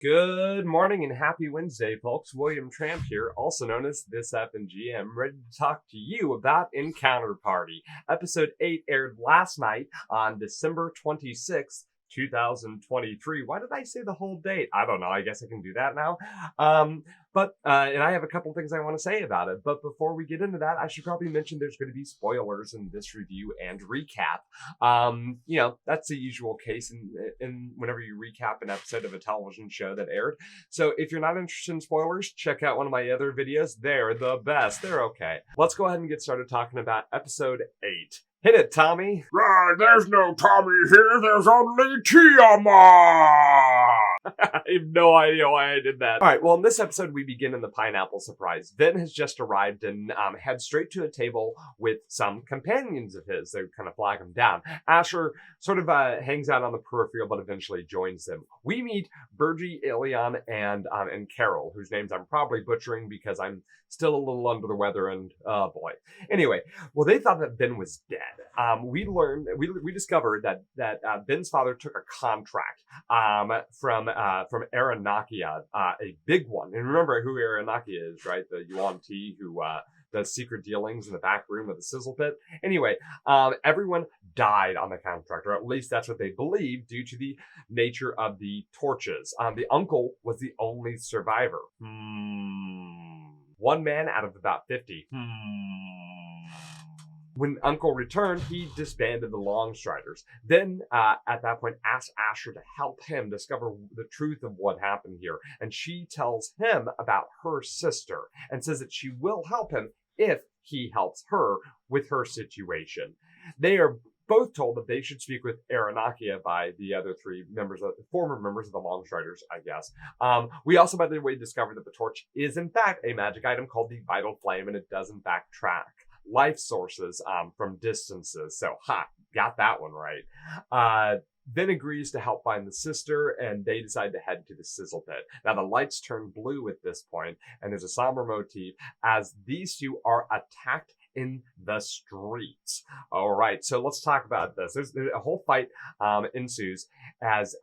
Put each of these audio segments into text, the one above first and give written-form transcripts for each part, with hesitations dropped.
Good morning and happy Wednesday, folks. William Tramp here, also known as This F and G. I'm ready to talk to you about Encounter Party. Episode 8 aired last night on December 26th, 2023. Why did I say the whole date? I don't know. I guess I can do that now. And I have a couple things I want to say about it. But before we get into that, I should probably mention there's going to be spoilers in this review and recap. That's the usual case in whenever you recap an episode of a television show that aired. So if you're not interested in spoilers, check out one of my other videos. They're the best. They're okay. Let's go ahead and get started talking about episode 8. Hit it, Tommy. There's no Tommy here, there's only Tiamat! I have no idea why I did that. All right, well, in this episode, we begin in the pineapple surprise. Vin has just arrived and heads straight to a table with some companions of his. They kind of flag him down. Asher sort of hangs out on the peripheral, but eventually joins them. We meet Burgie, Ilion, and Carol, whose names I'm probably butchering because I'm still a little under the weather and, oh boy. Anyway, well, they thought that Vin was dead. We discovered that Vin's father took a contract from Aranakia, a big one. And remember who Aranakia is, right? The Yuan Ti who does secret dealings in the back room of the sizzle pit. Anyway, everyone died on the contract, or at least that's what they believe, due to the nature of the torches. The uncle was the only survivor. One man out of about 50. When Uncle returned, he disbanded the Longstriders. Then, at that point, asked Asher to help him discover the truth of what happened here. And she tells him about her sister and says that she will help him if he helps her with her situation. They are both told that they should speak with Aranakia by the other three former members of the Longstriders, I guess. We also, by the way, discovered that the torch is, in fact, a magic item called the Vital Flame, and it does, in fact, track life sources from distances. So, got that one right. Vin agrees to help find the sister, and they decide to head to the sizzle pit. Now, the lights turn blue at this point, and there's a somber motif as these two are attacked in the streets. All right, so let's talk about this. There's a whole fight ensues as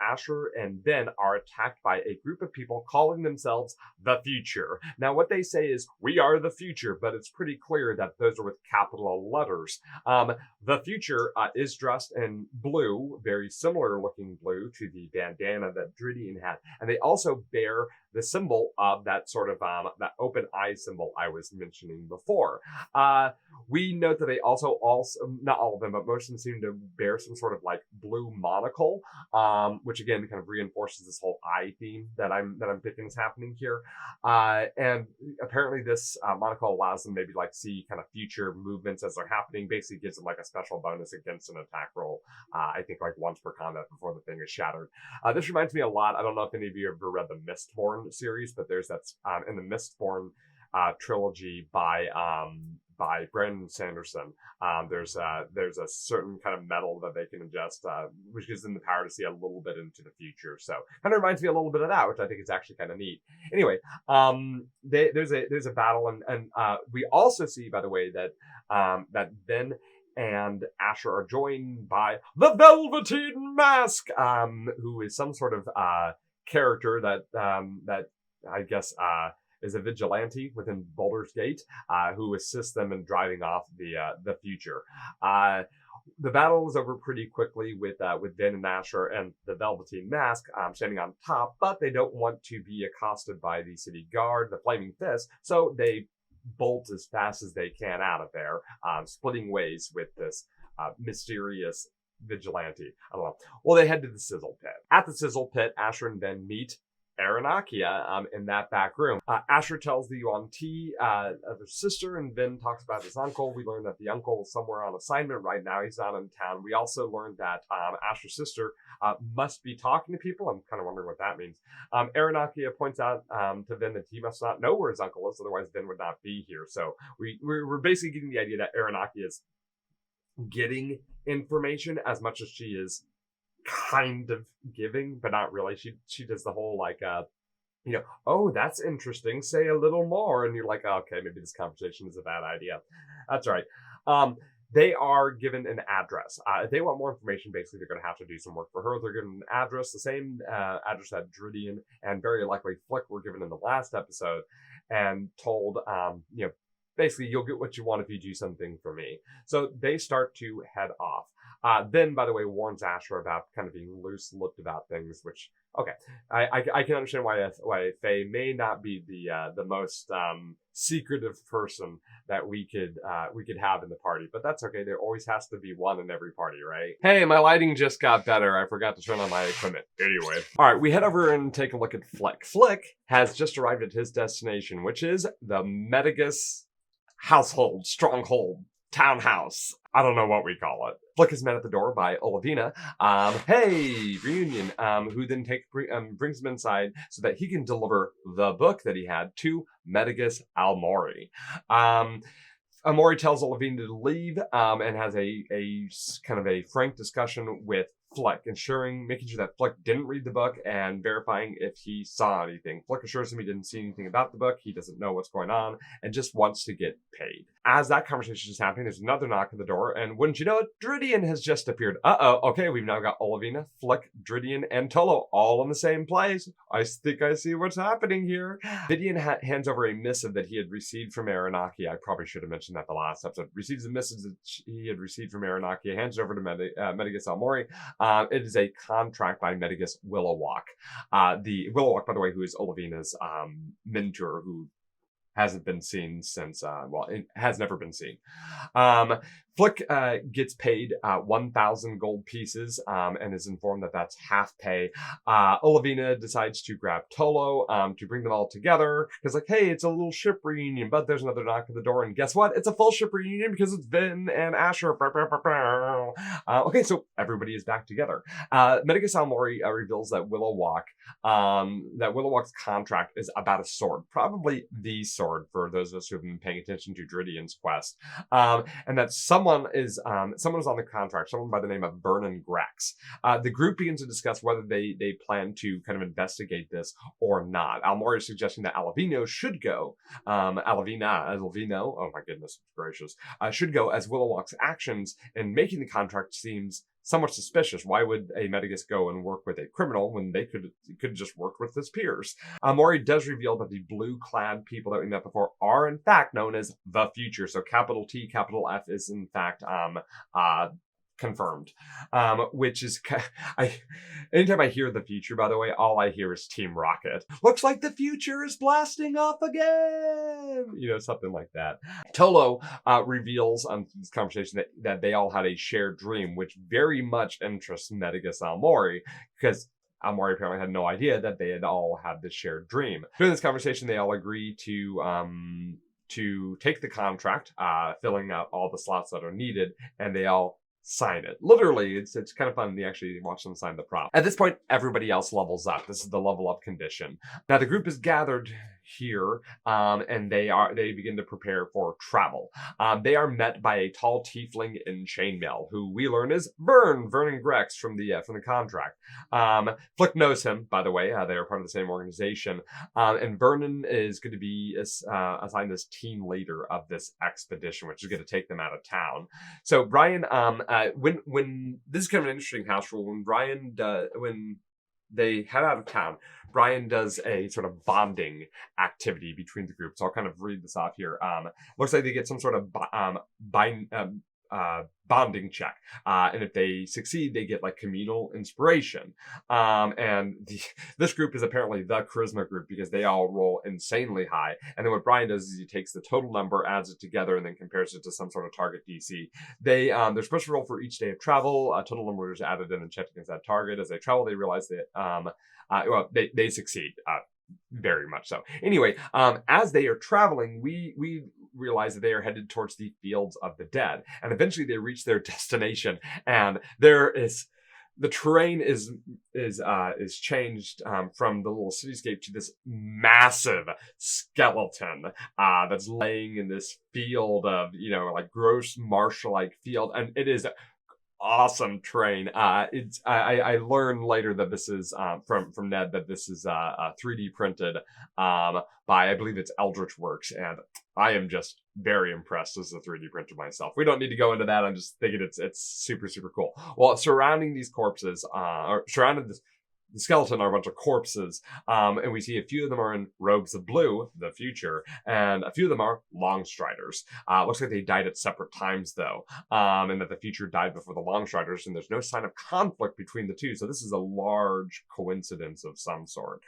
Asher and Vin are attacked by a group of people calling themselves the Future. Now, what they say is, "We are the Future," but it's pretty clear that those are with capital letters. The Future is dressed in blue, very similar looking blue to the bandana that Dridian had, and they also bear the symbol of that sort of that open eye symbol I was mentioning before. We note that they also not all of them, but most of them seem to bear some sort of like blue monocle, which again kind of reinforces this whole eye theme that I'm thinking is happening here. And apparently this monocle allows them maybe like see kind of future movements as they're happening. Basically gives them like a special bonus against an attack roll. I think like once per combat before the thing is shattered. This reminds me a lot. I don't know if any of you have ever read the Mistborn series, but there's that in the Mistborn trilogy by Brandon Sanderson. There's a certain kind of metal that they can ingest, which gives them the power to see a little bit into the future. So kind of reminds me a little bit of that, which I think is actually kind of neat. Anyway, there's a battle, and we also see, by the way, that Vin and Asher are joined by the Velveteen Mask, who is some sort of character that I guess is a vigilante within Baldur's Gate, who assists them in driving off the Future. The battle is over pretty quickly with Vin and Asher and the Velveteen Mask standing on top, but they don't want to be accosted by the city guard, the Flaming Fist, so they bolt as fast as they can out of there, splitting ways with this mysterious vigilante. I don't know. Well, they head to the sizzle pit. At the sizzle pit, Asher and Vin meet Aranakia in that back room. Asher tells the Yuan Ti of his sister, and Vin talks about his uncle. We learn that the uncle is somewhere on assignment right now. He's not in town. We also learned that Asher's sister must be talking to people. I'm kind of wondering what that means. Aranakia points out to Vin that he must not know where his uncle is, otherwise Vin would not be here. So we're basically getting the idea that Aranakia is getting information as much as she is kind of giving, but not really. She does the whole like oh, that's interesting, say a little more, and you're like, okay, maybe this conversation is a bad idea. That's right. they are given an address. If they want more information, basically they're going to have to do some work for her. They're given an address, the same address that Dridian and very likely Flick were given in the last episode, and told, basically you'll get what you want if you do something for me. So they start to head off. Then, by the way, warns Asher about kind of being loose-lipped about things, which, okay, I can understand why Faye may not be the most secretive person that we could have in the party, but that's okay. There always has to be one in every party, right? Hey, my lighting just got better. I forgot to turn on my equipment. Anyway, all right, we head over and take a look at Flick. Flick has just arrived at his destination, which is the Medigus household, stronghold, townhouse. I don't know what we call it. Flick is met at the door by Olivina. Hey, reunion. Who then brings him inside so that he can deliver the book that he had to Medigus Almori. Amori tells Olivina to leave and has a kind of a frank discussion with Flick, making sure that Flick didn't read the book and verifying if he saw anything. Flick assures him he didn't see anything about the book, he doesn't know what's going on, and just wants to get paid. As that conversation is happening, there's another knock at the door, and wouldn't you know it, Dridian has just appeared. Okay, we've now got Olivina, Flick, Dridian, and Tolo all in the same place. I think I see what's happening here. Dridian hands over a missive that he had received from Aranaki. I probably should have mentioned that the last episode. Receives a missive that he had received from Aranaki, hands it over to Medigus Almori. It is a contract by Medigus Willowwalk. The Willowwalk, by the way, who is Olivina's mentor, who hasn't been seen since, it has never been seen. Flick gets paid 1,000 gold pieces and is informed that that's half pay. Olivina decides to grab Tolo to bring them all together because, like, hey, it's a little ship reunion, but there's another knock at the door, and guess what? It's a full ship reunion because it's Vin and Asher. Okay, so everybody is back together. Medigus Almori reveals that Willowwalk's contract is about a sword, probably the sword for those of us who have been paying attention to Dridian's quest, and that someone is on the contract, someone by the name of Vernon Grex. The group begins to discuss whether they plan to kind of investigate this or not. Almori is suggesting that Alavino should go. Alavino, oh my goodness gracious, should go, as Willowwalk's actions in making the contract seems somewhat suspicious. Why would a Medigus go and work with a criminal when they could just work with his peers? Mori does reveal that the blue-clad people that we met before are in fact known as the Future. So capital T, capital F is in fact confirmed. Which is, anytime I hear the Future, by the way, all I hear is Team Rocket. Looks like the Future is blasting off again! Something like that. Tolo reveals on this conversation that they all had a shared dream, which very much interests Medigus Almori, because Almori apparently had no idea that they had all had this shared dream. During this conversation, they all agree to take the contract, filling out all the slots that are needed, and they all sign it. Literally, it's kind of fun to actually watch them sign the prop. At this point, everybody else levels up. This is the level up condition. Now the group is gathered here, and they begin to prepare for travel. They are met by a tall tiefling in chainmail, who we learn is Vernon Grex from the contract. Flick knows him, by the way. They are part of the same organization, and Vernon is going to be assigned as team leader of this expedition, which is going to take them out of town. So Brian, when this is kind of an interesting house rule, when they head out of town, Brian does a sort of bonding activity between the groups. I'll kind of read this off here. Looks like they get some sort of bonding check. And if they succeed, they get like communal inspiration. This group is apparently the charisma group because they all roll insanely high. And then what Brian does is he takes the total number, adds it together, and then compares it to some sort of target DC. They're supposed to roll for each day of travel. A total number is added in and checked against that target. As they travel, they realize that they succeed. Very much so. Anyway, as they are traveling, we realize that they are headed towards the fields of the dead, and eventually they reach their destination. And the terrain is changed from the little cityscape to this massive skeleton that's laying in this field of like gross marsh-like field, and it is awesome train. I learned later that this is from Ned that this is 3D printed by, I believe it's Eldritch Works, and I am just very impressed as a 3D printer myself. We don't need to go into that. I'm just thinking it's super super cool. Well, surrounding these corpses, or surrounded the skeleton are a bunch of corpses, and we see a few of them are in robes of blue, the future, and a few of them are Longstriders. Looks like they died at separate times, though, and that the future died before the Longstriders, and there's no sign of conflict between the two, so this is a large coincidence of some sort.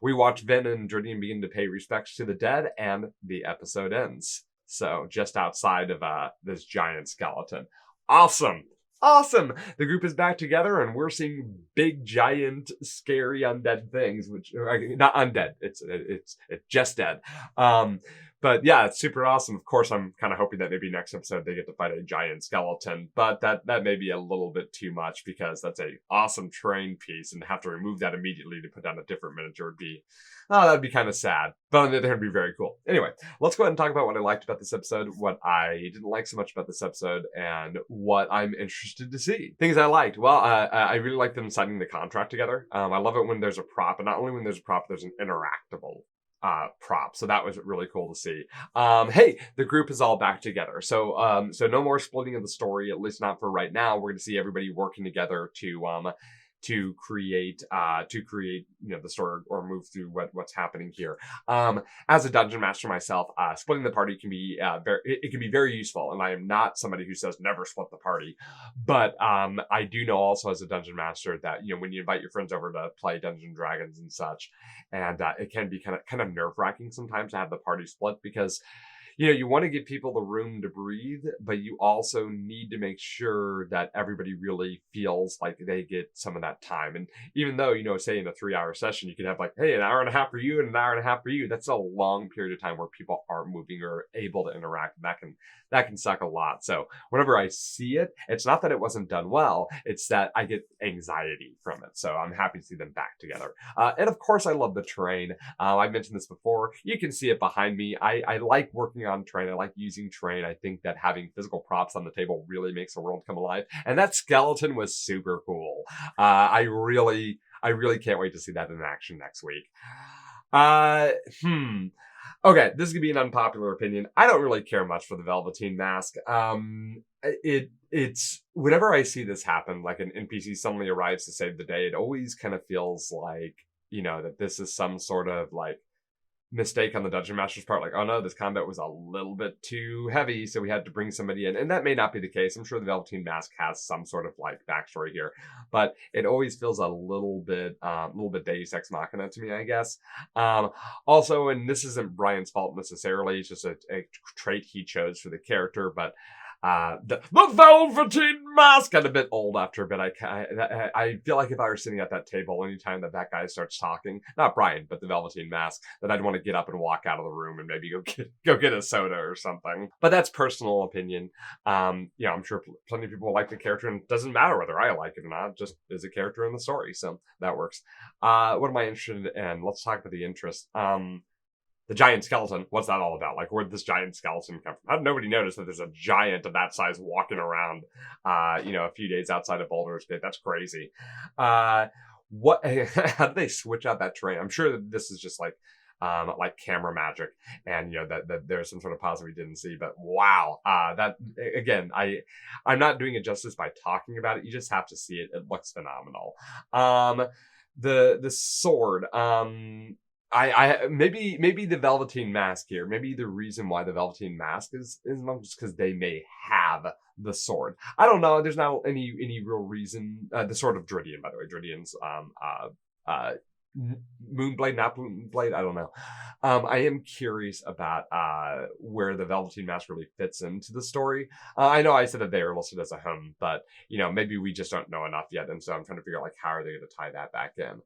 We watch Vin and Drinian begin to pay respects to the dead, and the episode ends. So, just outside of this giant skeleton. Awesome! Awesome! The group is back together, and we're seeing big, giant, scary, undead things, which not undead. It's just dead. But yeah, it's super awesome. Of course, I'm kind of hoping that maybe next episode they get to fight a giant skeleton, but that may be a little bit too much because that's a awesome train piece, and to have to remove that immediately to put down a different miniature would be, that'd be kind of sad. But on the other hand, it'd be very cool. Anyway, let's go ahead and talk about what I liked about this episode, what I didn't like so much about this episode, and what I'm interested to see. Things I liked. Well, I really like them signing the contract together. I love it when there's a prop, and not only when there's a prop, there's an interactable prop. So that was really cool to see. Hey, the group is all back together. So no more splitting of the story, at least not for right now. We're going to see everybody working together to create the story or move through what's happening here. As a dungeon master myself, splitting the party can be very useful, and I am not somebody who says never split the party, but I do know also as a dungeon master that when you invite your friends over to play Dungeons and Dragons and such, and it can be kind of nerve-wracking sometimes to have the party split because you want to give people the room to breathe, but you also need to make sure that everybody really feels like they get some of that time. And even though, say in a 3-hour session, you could have like, hey, an hour and a half for you and an hour and a half for you. That's a long period of time where people aren't moving or able to interact. And that can suck a lot. So whenever I see it, it's not that it wasn't done well. It's that I get anxiety from it. So I'm happy to see them back together. And of course, I love the train. I mentioned this before. You can see it behind me. I like working on train. I like using train. I think that having physical props on the table really makes the world come alive. And that skeleton was super cool. I really can't wait to see that in action next week. Okay, this is gonna be an unpopular opinion. I don't really care much for the Velveteen Mask. It's whenever I see this happen, like an NPC suddenly arrives to save the day, it always kind of feels like, that this is some sort of like mistake on the dungeon master's part, like, oh no, this combat was a little bit too heavy, so we had to bring somebody in. And that may not be the case. I'm sure the Velveteen Mask has some sort of like backstory here, but it always feels a little bit Deus Ex Machina to me, I guess. Also, and this isn't Brian's fault necessarily, it's just a trait he chose for the character, but the Velveteen Mask got a bit old after a bit. I feel like if I were sitting at that table anytime that guy starts talking, not Brian, but the Velveteen Mask, that I'd want to get up and walk out of the room and maybe go get a soda or something. But that's personal opinion. I'm sure plenty of people like the character, and it doesn't matter whether I like it or not, just is a character in the story, so that works. What am I interested in? Let's talk about the interest. The giant skeleton, what's that all about? Like, where'd this giant skeleton come from? How did nobody notice that there's a giant of that size walking around, a few days outside of Baldur's Gate? That's crazy. How did they switch out that terrain? I'm sure that this is just like camera magic, and that there's some sort of pause we didn't see. But wow, that again, I'm not doing it justice by talking about it. You just have to see it. It looks phenomenal. The sword. I maybe the Velveteen Mask here. Maybe the reason why the Velveteen Mask is not just because they may have the sword. I don't know. There's not any real reason. The sword of Drinian, by the way. Drinian's Moonblade, not Moonblade, I don't know. I am curious about where the Velveteen Mask really fits into the story. I know I said that they are listed as a home, but maybe we just don't know enough yet, and so I'm trying to figure out like how are they going to tie that back in.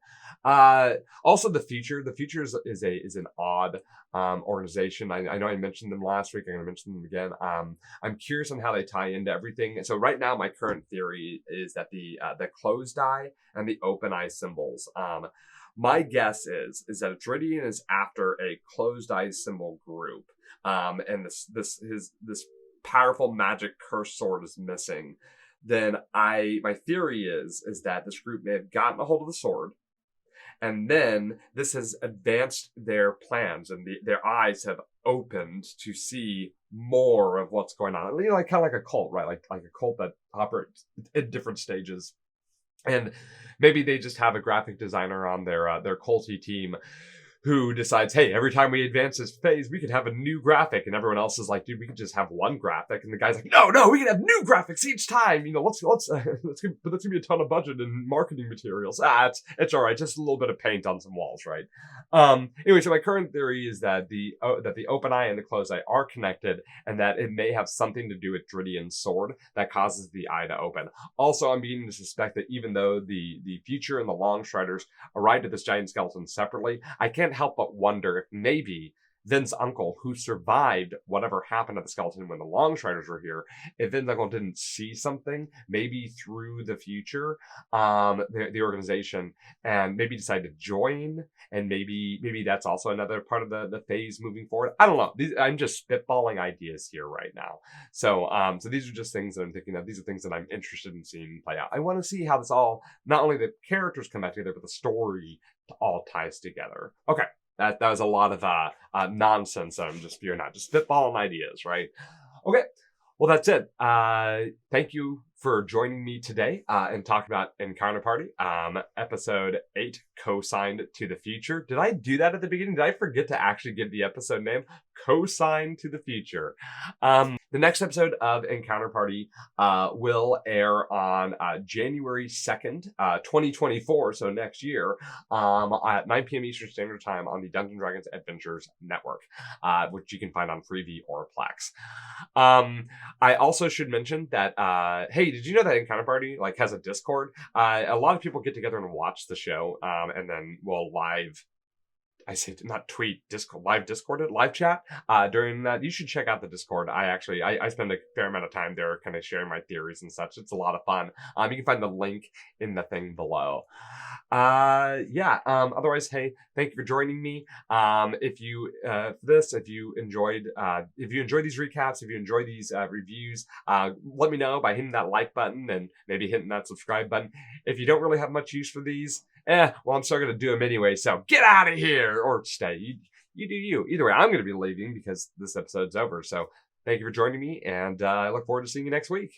Also, the Future is an odd organization. I know I mentioned them last week. I'm going to mention them again. I'm curious on how they tie into everything. So right now, my current theory is that the closed eye and the open eye symbols. My guess is that Drinian is after a closed eye symbol group, and this powerful magic curse sword is missing. then my theory is that this group may have gotten a hold of the sword, and then this has advanced their plans, and their eyes have opened to see more of what's going on. You know, like kind of like a cult, right? Like a cult that operates in different stages. And maybe they just have a graphic designer on their culty team who decides, hey, every time we advance this phase, we could have a new graphic. And everyone else is like, dude, we could just have one graphic. And the guy's like, no, we can have new graphics each time. You know, that's gonna be a ton of budget and marketing materials. It's all right. Just a little bit of paint on some walls, right? Anyway, so my current theory is that the open eye and the closed eye are connected, and that it may have something to do with Dridion's sword that causes the eye to open. Also, I'm beginning to suspect that even though the Future and the Longstriders arrived at this giant skeleton separately, I can't help but wonder if maybe Vin's uncle, who survived whatever happened to the skeleton when the Longstriders were here, if Vin's uncle didn't see something, maybe through the Future, the organization, and maybe decide to join, and maybe that's also another part of the phase moving forward. I don't know. I'm just spitballing ideas here right now. So these are just things that I'm thinking of. These are things that I'm interested in seeing play out. I want to see how this all, not only the characters come back together, but the story all ties together. Okay. That was a lot of nonsense. I'm just spitballing ideas, right? Okay, well that's it. Thank you for joining me today and talking about Encounter Party, episode 8, Co-Signed to the Future. Did I do that at the beginning? Did I forget to actually give the episode name? Co-Signed to the Future. The next episode of Encounter Party will air on January 2nd, 2024, so next year, at 9 p.m. Eastern Standard Time on the Dungeons & Dragons Adventures Network, which you can find on Freevee or Plex. I also should mention that, hey, did you know that Encounter Party has a Discord? A lot of people get together and watch the show, and then we'll live chat during that. You should check out the Discord. I spend a fair amount of time there kind of sharing my theories and such. It's a lot of fun. You can find the link in the thing below. Otherwise, hey, thank you for joining me. If you enjoyed these recaps, if you enjoy these reviews, let me know by hitting that like button and maybe hitting that subscribe button. If you don't really have much use for these, I'm still going to do them anyway, so get out of here or stay. You do you. Either way, I'm going to be leaving because this episode's over. So thank you for joining me, and I look forward to seeing you next week.